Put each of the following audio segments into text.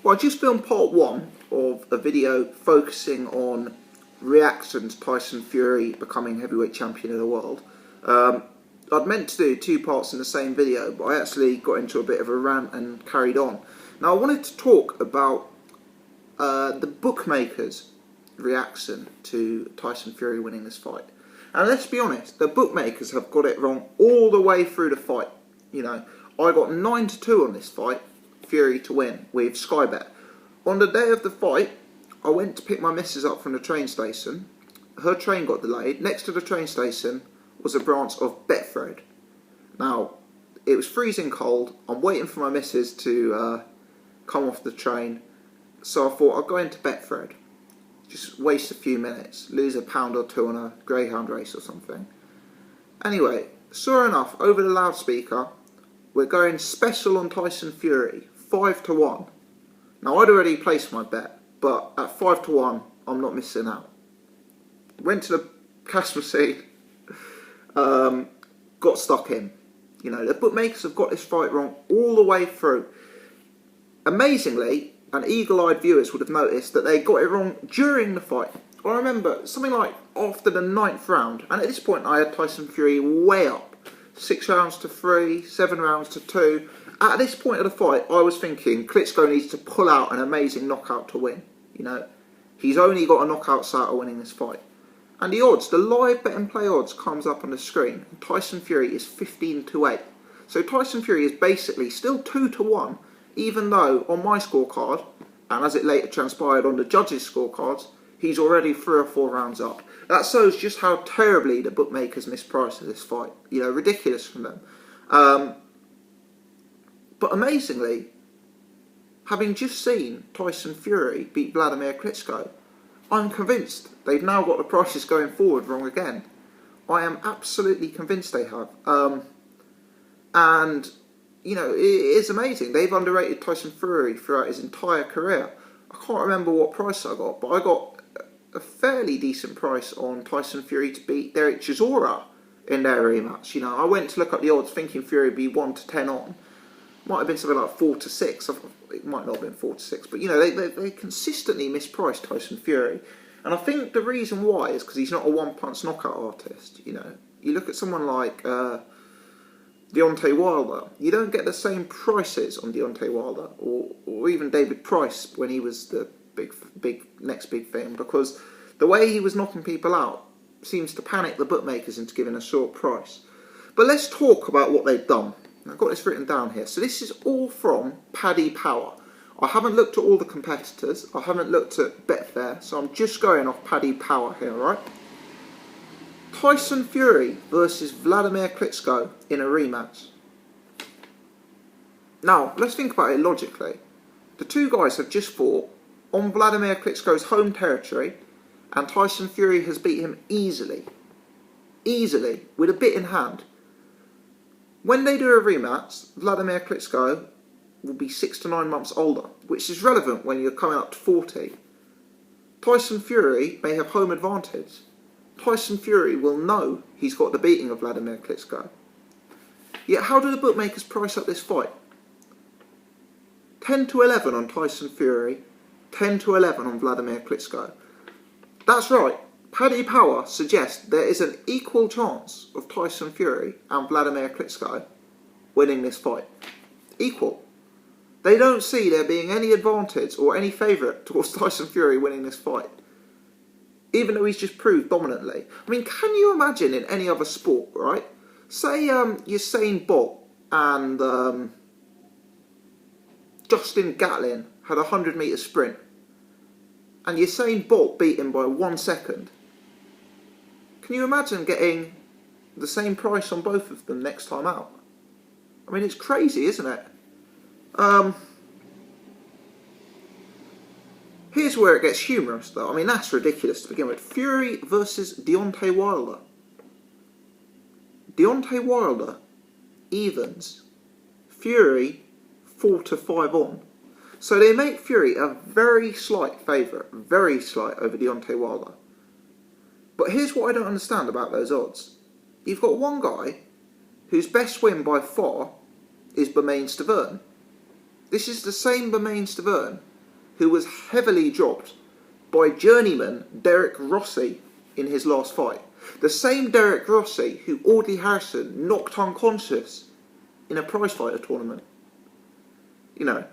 Well, I just filmed part 1 of a video focusing on reaction to Tyson Fury becoming heavyweight champion of the world. I'd meant to do 2 parts in the same video, but I actually got into a bit of a rant and carried on. Now, I wanted to talk about the bookmakers' reaction to Tyson Fury winning this fight. And let's be honest, the bookmakers have got it wrong all the way through the fight. You know, I got 9-2 on this fight, Fury to win, with Sky Bet. On the day of the fight, I went to pick my missus up from the train station. Her train got delayed. Next to the train station was a branch of Betfred. Now, it was freezing cold. I'm waiting for my missus to come off the train. So I thought I'd go into Betfred. Just waste a few minutes, lose £1 or £2 on a greyhound race or something. Anyway, sure enough, over the loudspeaker, we're going special on Tyson Fury, 5-1. Now, I'd already placed my bet, but at 5-1, I'm not missing out. Went to the cash machine, got stuck in. You know, the bookmakers have got this fight wrong all the way through. Amazingly, and eagle-eyed viewers would have noticed that they got it wrong during the fight. I remember something like after the 9th round, and at this point I had Tyson Fury way up. 6 rounds to 3, 7 rounds to 2. At this point of the fight, I was thinking Klitschko needs to pull out an amazing knockout to win. You know, he's only got a knockout out of winning this fight. And the odds, the live bet and play odds comes up on the screen. Tyson Fury is 15-8. So Tyson Fury is basically still 2-1, even though on my scorecard, and as it later transpired on the judges' scorecards, he's already 3 or 4 rounds up. That shows just how terribly the bookmakers mispriced this fight. You know, ridiculous from them. But amazingly, having just seen Tyson Fury beat Vladimir Klitschko, I'm convinced they've now got the prices going forward wrong again. I am absolutely convinced they have. And, you know, it is amazing. They've underrated Tyson Fury throughout his entire career. I can't remember what price I got, but I got a fairly decent price on Tyson Fury to beat Derek Chisora in their rematch. You know, I went to look up the odds thinking Fury would be 1-10 on. Might have been something like 4-6. It might not have been 4-6, but you know, they consistently mispriced Tyson Fury. And I think the reason why is because he's not a one-punch knockout artist. You know, you look at someone like Deontay Wilder, you don't get the same prices on Deontay Wilder or even David Price when he was the next big thing, because the way he was knocking people out seems to panic the bookmakers into giving a short price. But let's talk about what they've done. I've got this written down here. So this is all from Paddy Power. I haven't looked at all the competitors. I haven't looked at Betfair, so I'm just going off Paddy Power here, right? Tyson Fury versus Vladimir Klitschko in a rematch. Now, let's think about it logically. The two guys have just fought on Vladimir Klitschko's home territory, and Tyson Fury has beat him easily. Easily, with a bit in hand. When they do a rematch, Vladimir Klitschko will be 6 to 9 months older, which is relevant when you're coming up to 40. Tyson Fury may have home advantage. Tyson Fury will know he's got the beating of Vladimir Klitschko. Yet how do the bookmakers price up this fight? 10-11 on Tyson Fury, 10-11 on Vladimir Klitschko. That's right. Paddy Power suggests there is an equal chance of Tyson Fury and Vladimir Klitschko winning this fight. Equal. They don't see there being any advantage or any favourite towards Tyson Fury winning this fight, even though he's just proved dominantly. I mean, can you imagine in any other sport, right? Say Usain Bolt and Justin Gatlin had a 100-metre sprint, and Usain Bolt beat him by 1 second. Can you imagine getting the same price on both of them next time out? I mean, it's crazy, isn't it? Here's where it gets humorous, though. I mean, that's ridiculous to begin with. Fury versus Deontay Wilder. Deontay Wilder evens. Fury 4-5 on. So they make Fury a very slight favourite. Very slight over Deontay Wilder. But here's what I don't understand about those odds. You've got one guy whose best win by far is Bermane Stiverne. This is the same Bermane Stiverne who was heavily dropped by journeyman Derek Rossi in his last fight. The same Derek Rossi who Audley Harrison knocked unconscious in a prizefighter tournament. You know,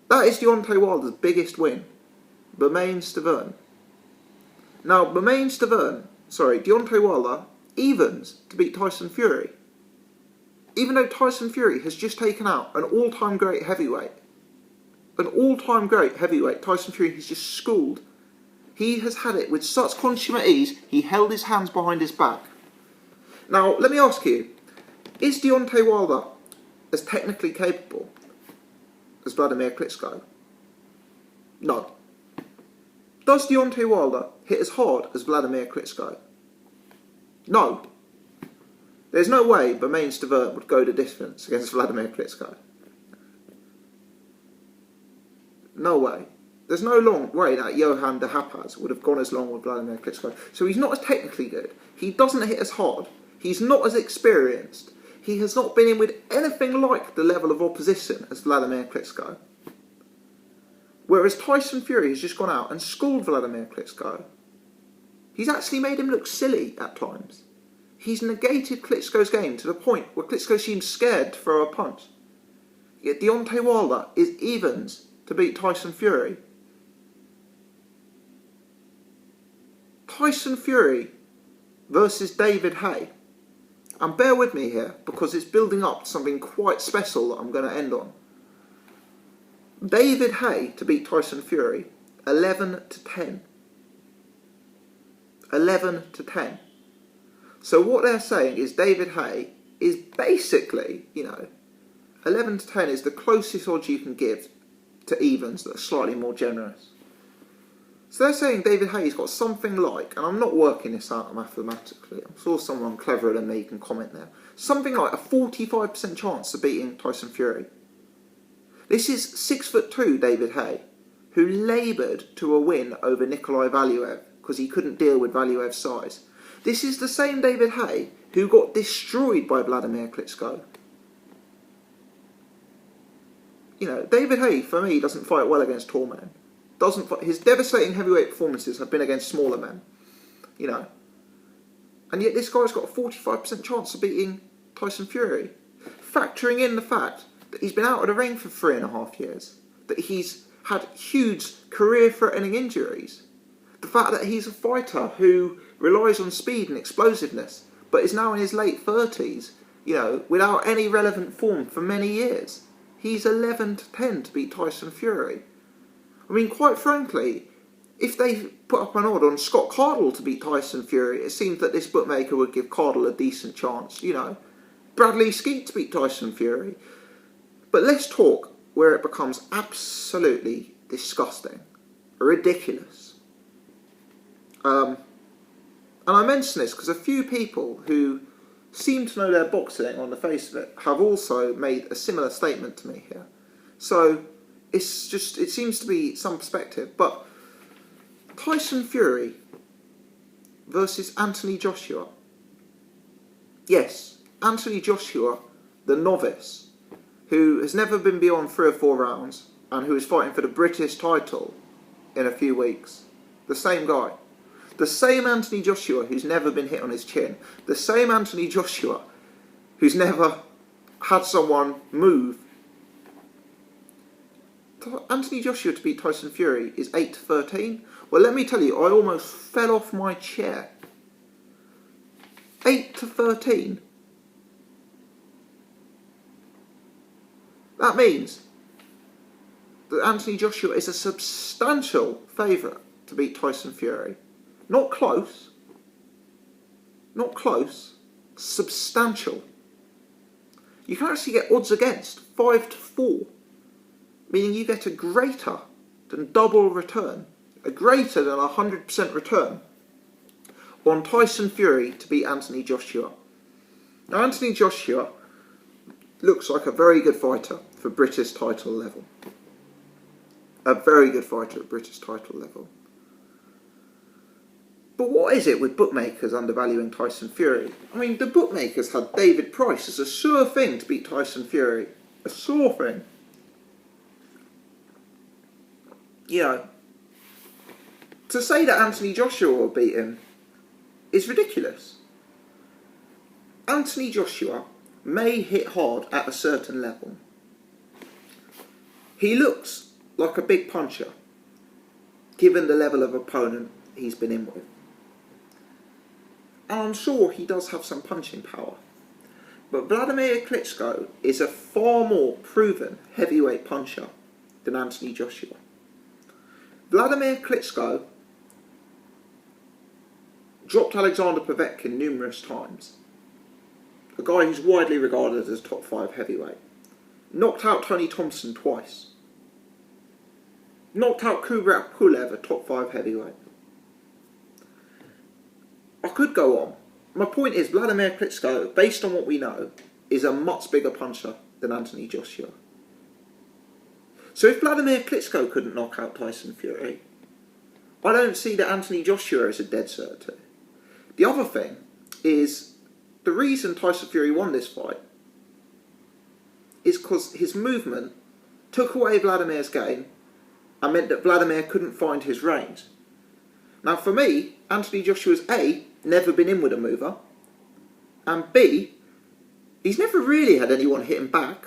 that is Deontay Wilder's biggest win. Bermane Stiverne. Now, Deontay Wilder evens to beat Tyson Fury. Even though Tyson Fury has just taken out an all-time great heavyweight. Tyson Fury has just schooled. He has had it with such consummate ease, he held his hands behind his back. Now, let me ask you, is Deontay Wilder as technically capable as Vladimir Klitschko? No. Does Deontay Wilder hit as hard as Vladimir Klitschko? No. There's no way Bermane Stiverne would go the distance against Vladimir Klitschko. No way. There's no long way that Johan de Hapaz would have gone as long with Vladimir Klitschko. So he's not as technically good. He doesn't hit as hard. He's not as experienced. He has not been in with anything like the level of opposition as Vladimir Klitschko. Whereas Tyson Fury has just gone out and schooled Vladimir Klitschko. He's actually made him look silly at times. He's negated Klitschko's game to the point where Klitschko seems scared to throw a punch. Yet Deontay Wilder is evens to beat Tyson Fury. Tyson Fury versus David Haye. And bear with me here because it's building up to something quite special that I'm going to end on. David Haye to beat Tyson Fury, 11-10. 11-10. So what they're saying is David Haye is basically, 11-10 is the closest odds you can give to evens that are slightly more generous. So they're saying David Haye's got something like, and I'm not working this out mathematically, I'm sure someone cleverer than me can comment there, something like a 45% chance of beating Tyson Fury. This is 6'2" David Haye, who laboured to a win over Nikolai Valuev because he couldn't deal with Valuev's size. This is the same David Haye who got destroyed by Vladimir Klitschko. David Haye, for me, doesn't fight well against tall men. His devastating heavyweight performances have been against smaller men. And yet this guy's got a 45% chance of beating Tyson Fury. Factoring in the fact that he's been out of the ring for 3.5 years. That he's had huge career-threatening injuries. The fact that he's a fighter who relies on speed and explosiveness, but is now in his late 30s, without any relevant form for many years. He's 11-10 to beat Tyson Fury. I mean, quite frankly, if they put up an odd on Scott Cardle to beat Tyson Fury, it seems that this bookmaker would give Cardle a decent chance, Bradley Skeet to beat Tyson Fury. But let's talk where it becomes absolutely disgusting, ridiculous. And I mention this because a few people who seem to know their boxing on the face of it have also made a similar statement to me here. So it seems to be some perspective. But Tyson Fury versus Anthony Joshua. Yes, Anthony Joshua, the novice, who has never been beyond 3 or 4 rounds and who is fighting for the British title in a few weeks. The same guy. The same Anthony Joshua who's never been hit on his chin. The same Anthony Joshua who's never had someone move. Anthony Joshua to beat Tyson Fury is 8-13. Well, let me tell you, I almost fell off my chair. 8-13. That means that Anthony Joshua is a substantial favourite to beat Tyson Fury. Not close. Not close. Substantial. You can actually get odds against 5-4. Meaning you get a greater than double return. A greater than 100% return on Tyson Fury to beat Anthony Joshua. Now, Anthony Joshua looks like a very good fighter for British title level. A very good fighter at British title level. But what is it with bookmakers undervaluing Tyson Fury? I mean, the bookmakers had David Price as a sure thing to beat Tyson Fury. A sure thing. you know, to say that Anthony Joshua will beat him is ridiculous. Anthony Joshua may hit hard at a certain level. He looks like a big puncher, given the level of opponent he's been in with. And I'm sure he does have some punching power. But Vladimir Klitschko is a far more proven heavyweight puncher than Anthony Joshua. Vladimir Klitschko dropped Alexander Povetkin numerous times. A guy who's widely regarded as top 5 heavyweight. Knocked out Tony Thompson twice. Knocked out Kubrat Pulev, a top 5 heavyweight. I could go on. My point is, Vladimir Klitschko, based on what we know, is a much bigger puncher than Anthony Joshua. So if Vladimir Klitschko couldn't knock out Tyson Fury, I don't see that Anthony Joshua is a dead certainty. The other thing is, the reason Tyson Fury won this fight is because his movement took away Vladimir's game and meant that Vladimir couldn't find his range. Now for me, Anthony Joshua's A, never been in with a mover, and B, he's never really had anyone hit him back,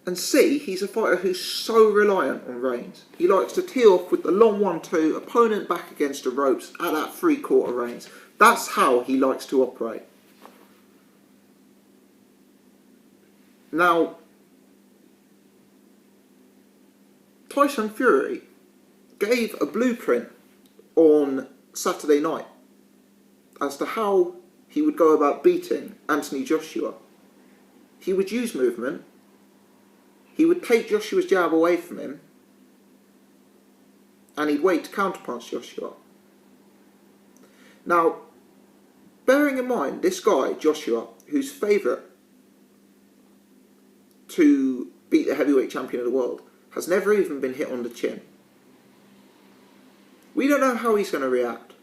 and C, he's a fighter who's so reliant on range. He likes to tee off with the long 1-2, opponent back against the ropes at that 3/4 range. That's how he likes to operate. Now, Tyson Fury gave a blueprint on Saturday night as to how he would go about beating Anthony Joshua. He would use movement, he would take Joshua's jab away from him, and he'd wait to counterpunch Joshua. Now, bearing in mind, this guy, Joshua, who's favourite to beat the heavyweight champion of the world, has never even been hit on the chin. We don't know how he's going to react.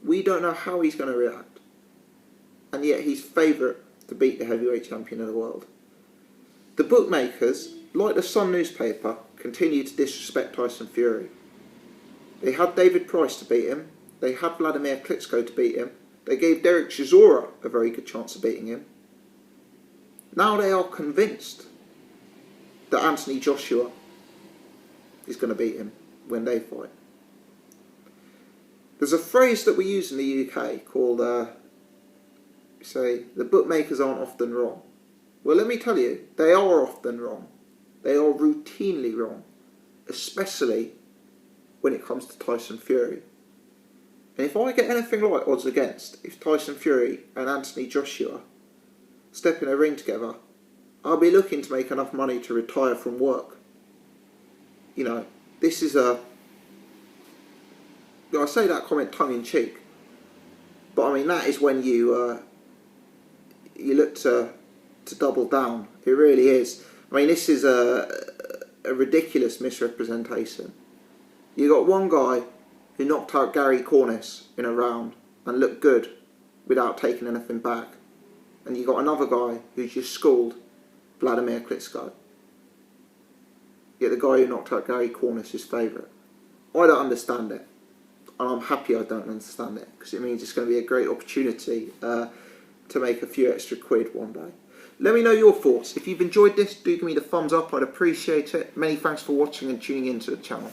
We don't know how he's going to react. And yet he's favourite to beat the heavyweight champion of the world. The bookmakers, like the Sun newspaper, continue to disrespect Tyson Fury. They had David Price to beat him. They had Vladimir Klitschko to beat him. They gave Derek Chisora a very good chance of beating him. Now they are convinced that Anthony Joshua is going to beat him when they fight. There's a phrase that we use in the UK called, say, the bookmakers aren't often wrong. Well, let me tell you, they are often wrong. They are routinely wrong, especially when it comes to Tyson Fury. And if I get anything like odds against, if Tyson Fury and Anthony Joshua step in a ring together, I'll be looking to make enough money to retire from work. You know, this is a... I say that comment tongue-in-cheek, but I mean that is when you look to double down. It really is. I mean, this is a ridiculous misrepresentation. You got one guy who knocked out Gary Cornish in a round and looked good without taking anything back, and you got another guy who just schooled Vladimir Klitschko. Yet the guy who knocked out Gary Cornish is favourite. I don't understand it. And I'm happy I don't understand it, because it means it's going to be a great opportunity to make a few extra quid one day. Let me know your thoughts. If you've enjoyed this, do give me the thumbs up. I'd appreciate it. Many thanks for watching and tuning into the channel.